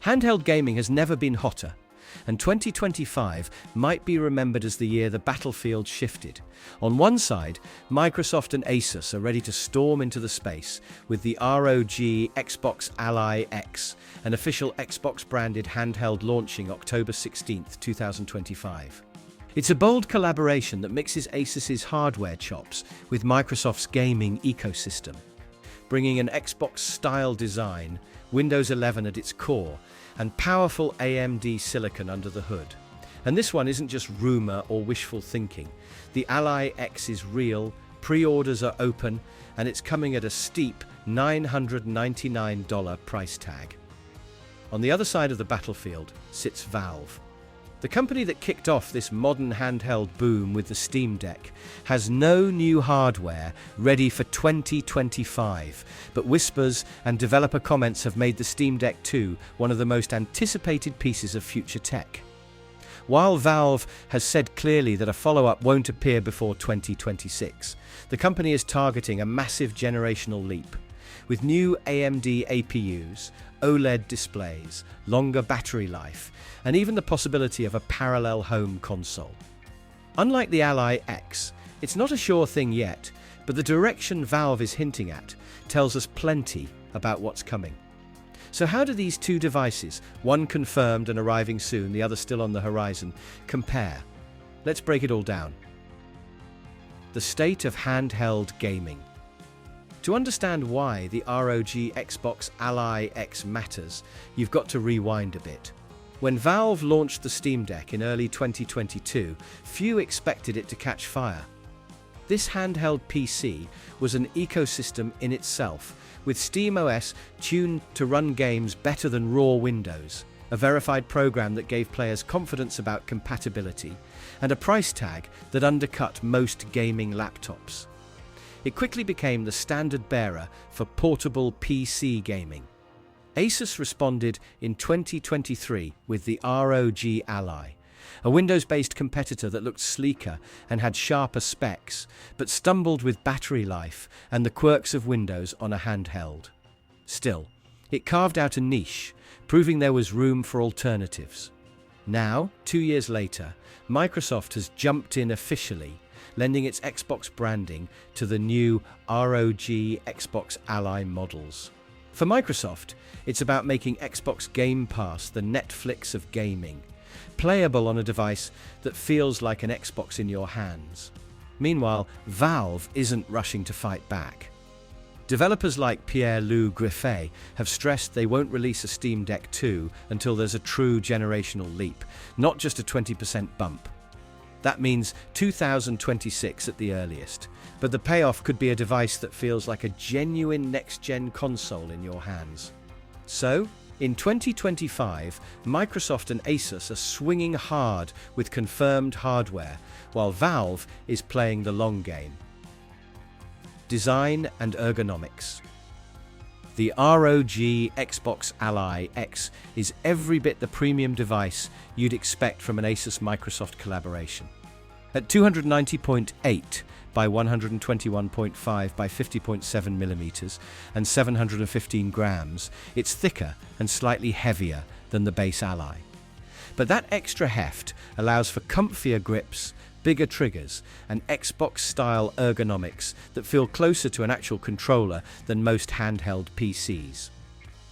Handheld gaming has never been hotter, and 2025 might be remembered as the year the battlefield shifted. On one side, Microsoft and Asus are ready to storm into the space with the ROG Xbox Ally X, an official Xbox-branded handheld launching October 16, 2025. It's a bold collaboration that mixes Asus's hardware chops with Microsoft's gaming ecosystem, bringing an Xbox-style design, Windows 11 at its core, and powerful AMD silicon under the hood. And this one isn't just rumor or wishful thinking. The Ally X is real, pre-orders are open, and it's coming at a steep $999 price tag. On the other side of the battlefield sits Valve. The company that kicked off this modern handheld boom with the Steam Deck has no new hardware ready for 2025, but whispers and developer comments have made the Steam Deck 2 one of the most anticipated pieces of future tech. While Valve has said clearly that a follow-up won't appear before 2026, the company is targeting a massive generational leap. With new AMD APUs, OLED displays, longer battery life, and even the possibility of a parallel home console. Unlike the Ally X, it's not a sure thing yet, but the direction Valve is hinting at tells us plenty about what's coming. So how do these two devices, one confirmed and arriving soon, the other still on the horizon, compare? Let's break it all down. The state of handheld gaming. To understand why the ROG Xbox Ally X matters, you've got to rewind a bit. When Valve launched the Steam Deck in early 2022, few expected it to catch fire. This handheld PC was an ecosystem in itself, with SteamOS tuned to run games better than raw Windows, a verified program that gave players confidence about compatibility, and a price tag that undercut most gaming laptops. It quickly became the standard bearer for portable PC gaming. Asus responded in 2023 with the ROG Ally, a Windows-based competitor that looked sleeker and had sharper specs, but stumbled with battery life and the quirks of Windows on a handheld. Still, it carved out a niche, proving there was room for alternatives. Now, 2 years later, Microsoft has jumped in officially, lending its Xbox branding to the new ROG Xbox Ally models. For Microsoft, it's about making Xbox Game Pass the Netflix of gaming, playable on a device that feels like an Xbox in your hands. Meanwhile, Valve isn't rushing to fight back. Developers like Pierre-Loup Griffet have stressed they won't release a Steam Deck 2 until there's a true generational leap, not just a 20% bump. That means 2026 at the earliest, but the payoff could be a device that feels like a genuine next-gen console in your hands. So, in 2025, Microsoft and Asus are swinging hard with confirmed hardware, while Valve is playing the long game. Design and ergonomics. The ROG Xbox Ally X is every bit the premium device you'd expect from an Asus-Microsoft collaboration. At 290.8 by 121.5 by 50.7 millimeters and 715 grams, it's thicker and slightly heavier than the base Ally. But that extra heft allows for comfier grips, bigger triggers, and Xbox-style ergonomics that feel closer to an actual controller than most handheld PCs.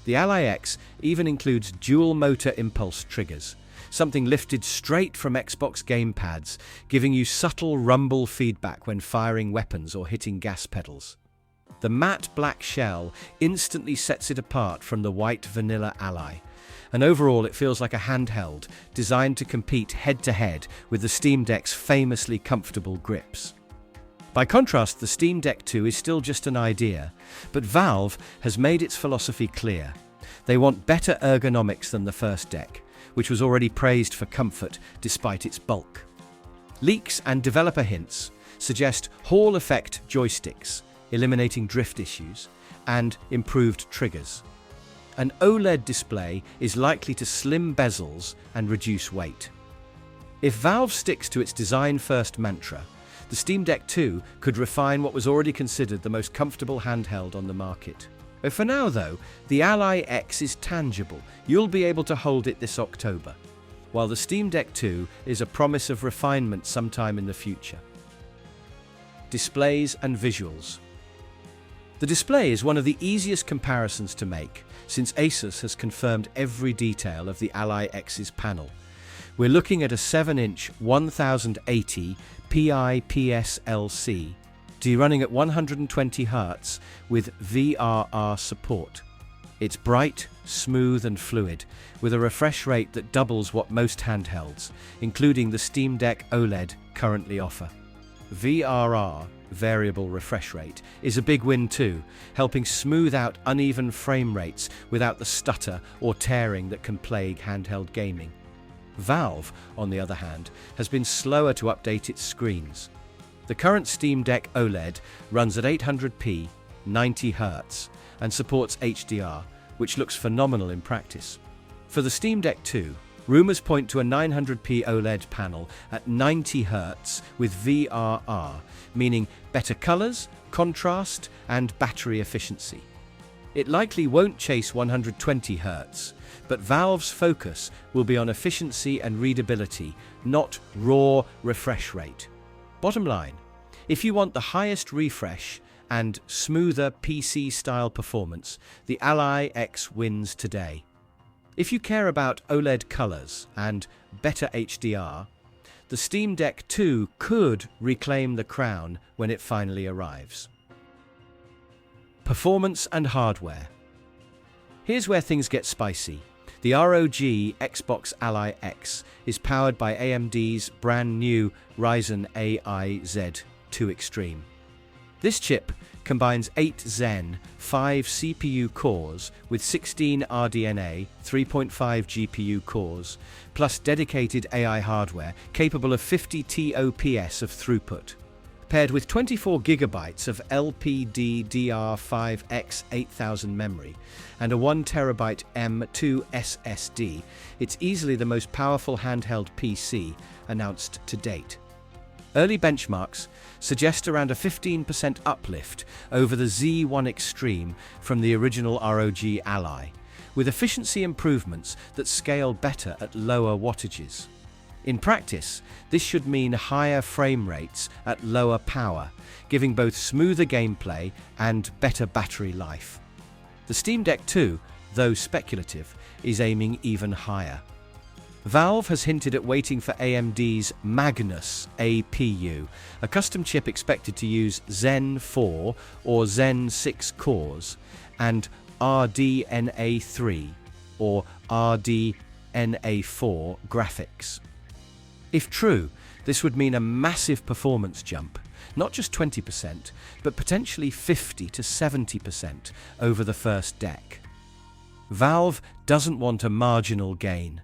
The Ally X even includes dual-motor impulse triggers, something lifted straight from Xbox gamepads, giving you subtle rumble feedback when firing weapons or hitting gas pedals. The matte black shell instantly sets it apart from the white vanilla Ally, and overall it feels like a handheld designed to compete head-to-head with the Steam Deck's famously comfortable grips. By contrast, the Steam Deck 2 is still just an idea, but Valve has made its philosophy clear. They want better ergonomics than the first deck, which was already praised for comfort despite its bulk. Leaks and developer hints suggest Hall effect joysticks, eliminating drift issues, and improved triggers. An OLED display is likely to slim bezels and reduce weight. If Valve sticks to its design-first mantra, the Steam Deck 2 could refine what was already considered the most comfortable handheld on the market. For now though, the Ally X is tangible. You'll be able to hold it this October, while the Steam Deck 2 is a promise of refinement sometime in the future. Displays and visuals. The display is one of the easiest comparisons to make, since Asus has confirmed every detail of the Ally X's panel. We're looking at a 7-inch 1080 PIPS LCD running at 120 Hz with VRR support. It's bright, smooth and fluid, with a refresh rate that doubles what most handhelds, including the Steam Deck OLED, currently offer. VRR, variable refresh rate, is a big win too, helping smooth out uneven frame rates without the stutter or tearing that can plague handheld gaming. Valve, on the other hand, has been slower to update its screens. The current Steam Deck OLED runs at 800p, 90 Hz, and supports HDR, which looks phenomenal in practice. For the Steam Deck 2, rumors point to a 900p OLED panel at 90 Hz with VRR, meaning better colors, contrast, and battery efficiency. It likely won't chase 120 Hz, but Valve's focus will be on efficiency and readability, not raw refresh rate. Bottom line, if you want the highest refresh and smoother PC-style performance, the Ally X wins today. If you care about OLED colors and better HDR, the Steam Deck 2 could reclaim the crown when it finally arrives. Performance and hardware. Here's where things get spicy. The ROG Xbox Ally X is powered by AMD's brand new Ryzen AI Z2 Extreme. This chip combines 8 Zen 5 CPU cores with 16 RDNA 3.5 GPU cores, plus dedicated AI hardware capable of 50 TOPS of throughput. Paired with 24 GB of LPDDR5X8000 memory and a 1TB M.2 SSD, it's easily the most powerful handheld PC announced to date. Early benchmarks suggest around a 15% uplift over the Z1 Extreme from the original ROG Ally, with efficiency improvements that scale better at lower wattages. In practice, this should mean higher frame rates at lower power, giving both smoother gameplay and better battery life. The Steam Deck 2, though speculative, is aiming even higher. Valve has hinted at waiting for AMD's Magnus APU, a custom chip expected to use Zen 4 or Zen 6 cores, and RDNA 3 or RDNA 4 graphics. If true, this would mean a massive performance jump, not just 20%, but potentially 50 to 70% over the first deck. Valve doesn't want a marginal gain.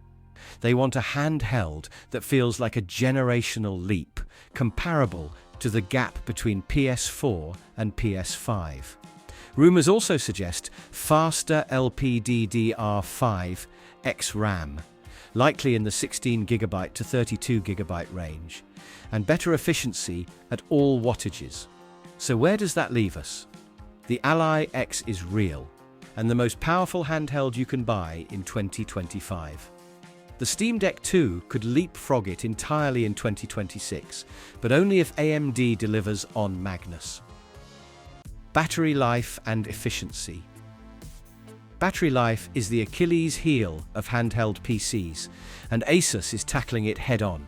They want a handheld that feels like a generational leap, comparable to the gap between PS4 and PS5. Rumors also suggest faster LPDDR5X RAM, likely in the 16GB to 32GB range, and better efficiency at all wattages. So where does that leave us? The Ally X is real, and the most powerful handheld you can buy in 2025. The Steam Deck 2 could leapfrog it entirely in 2026, but only if AMD delivers on Magnus. Battery life and efficiency. Battery life is the Achilles heel of handheld PCs, and Asus is tackling it head-on.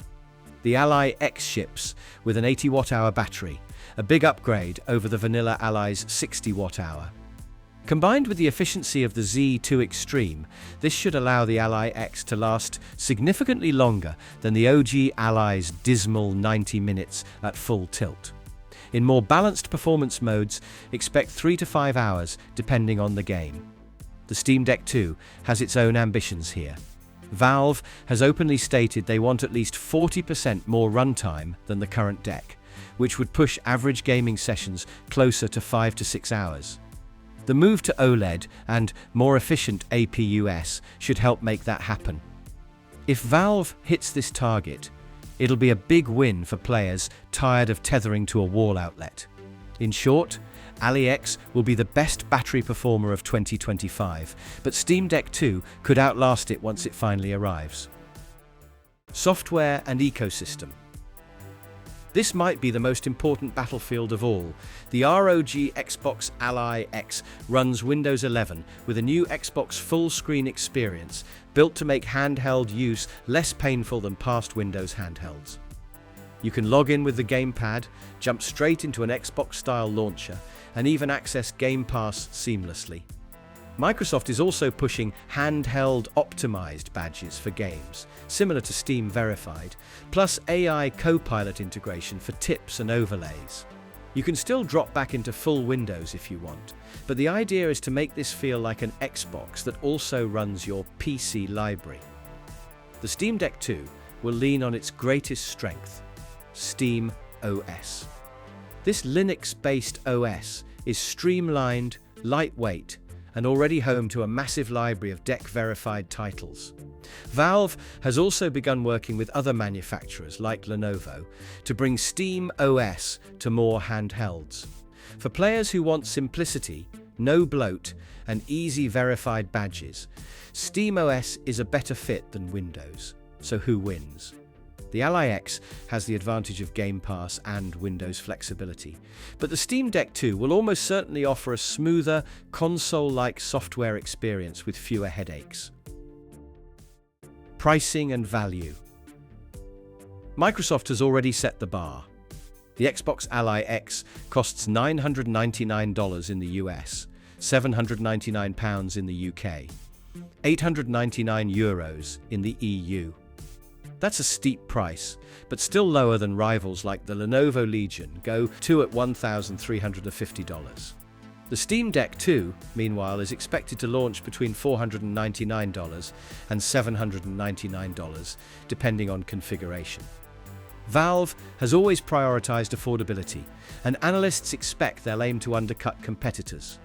The Ally X ships with an 80 Wh battery, a big upgrade over the vanilla Ally's 60 Wh. Combined with the efficiency of the Z2 Extreme, this should allow the Ally X to last significantly longer than the OG Ally's dismal 90 minutes at full tilt. In more balanced performance modes, expect 3 to 5 hours depending on the game. The Steam Deck 2 has its own ambitions here. Valve has openly stated they want at least 40% more runtime than the current deck, which would push average gaming sessions closer to 5 to 6 hours. The move to OLED and more efficient APUs should help make that happen. If Valve hits this target, it'll be a big win for players tired of tethering to a wall outlet. In short, Ally X will be the best battery performer of 2025, but Steam Deck 2 could outlast it once it finally arrives. Software and ecosystem. This might be the most important battlefield of all. The ROG Xbox Ally X runs Windows 11 with a new Xbox full-screen experience built to make handheld use less painful than past Windows handhelds. You can log in with the gamepad, jump straight into an Xbox-style launcher, and even access Game Pass seamlessly. Microsoft is also pushing handheld optimized badges for games, similar to Steam Verified, plus AI Copilot integration for tips and overlays. You can still drop back into full Windows if you want, but the idea is to make this feel like an Xbox that also runs your PC library. The Steam Deck 2 will lean on its greatest strength, SteamOS. This Linux-based OS is streamlined, lightweight, and already home to a massive library of deck-verified titles. Valve has also begun working with other manufacturers like Lenovo to bring SteamOS to more handhelds. For players who want simplicity, no bloat, and easy verified badges, SteamOS is a better fit than Windows. So who wins? The Ally X has the advantage of Game Pass and Windows flexibility, but the Steam Deck 2 will almost certainly offer a smoother, console-like software experience with fewer headaches. Pricing and value. Microsoft has already set the bar. The Xbox Ally X costs $999 in the US, £799 in the UK, €899 in the EU. That's a steep price, but still lower than rivals like the Lenovo Legion Go 2 at $1,350. The Steam Deck 2, meanwhile, is expected to launch between $499 and $799, depending on configuration. Valve has always prioritized affordability, and analysts expect they'll aim to undercut competitors.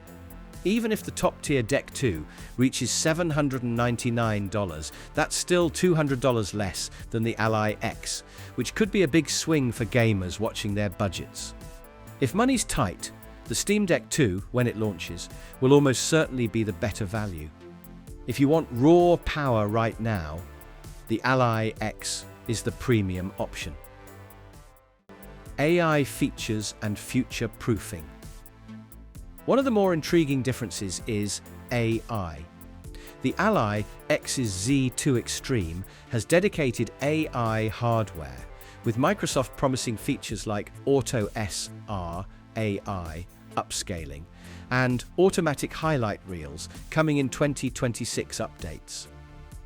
Even if the top-tier Deck 2 reaches $799, that's still $200 less than the Ally X, which could be a big swing for gamers watching their budgets. If money's tight, the Steam Deck 2, when it launches, will almost certainly be the better value. If you want raw power right now, the Ally X is the premium option. AI features and future-proofing. One of the more intriguing differences is AI. The Ally X's Z2 Extreme has dedicated AI hardware, with Microsoft promising features like Auto SR AI upscaling and automatic highlight reels coming in 2026 updates.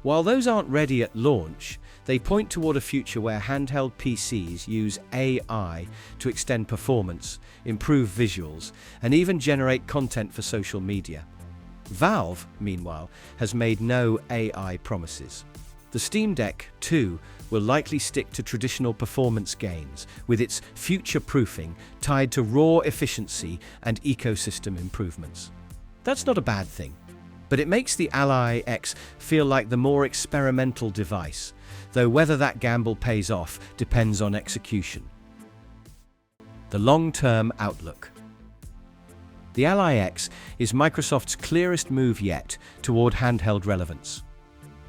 While those aren't ready at launch, they point toward a future where handheld PCs use AI to extend performance, improve visuals, and even generate content for social media. Valve, meanwhile, has made no AI promises. The Steam Deck 2 will likely stick to traditional performance gains, with its future-proofing tied to raw efficiency and ecosystem improvements. That's not a bad thing, but it makes the Ally X feel like the more experimental device, though whether that gamble pays off depends on execution. The long-term outlook. The Ally X is Microsoft's clearest move yet toward handheld relevance.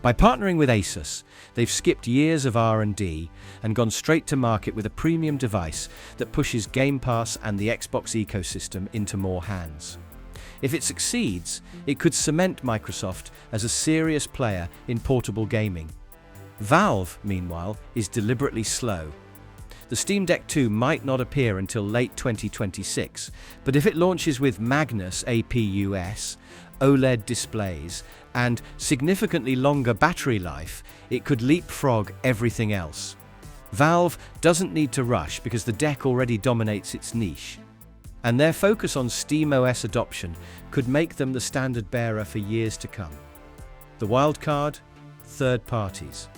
By partnering with Asus, they've skipped years of R&D and gone straight to market with a premium device that pushes Game Pass and the Xbox ecosystem into more hands. If it succeeds, it could cement Microsoft as a serious player in portable gaming. Valve, meanwhile, is deliberately slow. The Steam Deck 2 might not appear until late 2026, but if it launches with Magnus APUS, OLED displays, and significantly longer battery life, it could leapfrog everything else. Valve doesn't need to rush because the Deck already dominates its niche, and their focus on SteamOS adoption could make them the standard bearer for years to come. The wildcard? Third parties.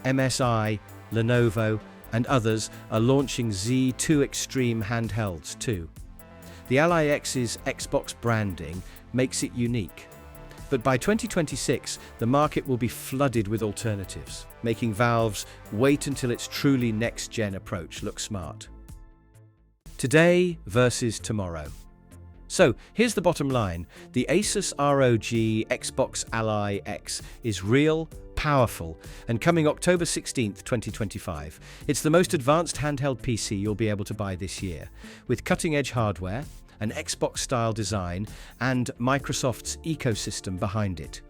MSI, Lenovo, and others are launching Z2 Extreme handhelds too. The Ally X's Xbox branding makes it unique, but by 2026 the market will be flooded with alternatives, making Valve's wait until it's truly next-gen approach look smart. Today versus tomorrow. So, here's the bottom line. The Asus ROG Xbox Ally X is real, powerful, and coming October 16th, 2025. It's the most advanced handheld PC you'll be able to buy this year, with cutting-edge hardware, an Xbox-style design, and Microsoft's ecosystem behind it.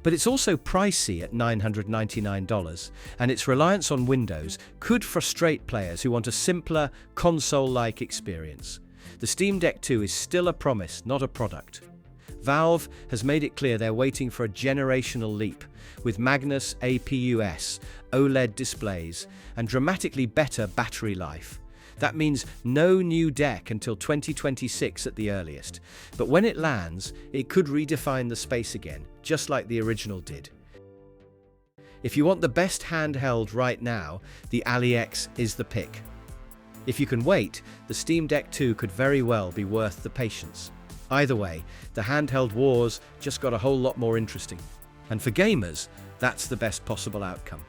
But it's also pricey at $999, and its reliance on Windows could frustrate players who want a simpler, console-like experience. The Steam Deck 2 is still a promise, not a product. Valve has made it clear they're waiting for a generational leap, with Magnus APUS, OLED displays, and dramatically better battery life. That means no new deck until 2026 at the earliest, but when it lands, it could redefine the space again, just like the original did. If you want the best handheld right now, the Ally X is the pick. If you can wait, the Steam Deck 2 could very well be worth the patience. Either way, the handheld wars just got a whole lot more interesting. And for gamers, that's the best possible outcome.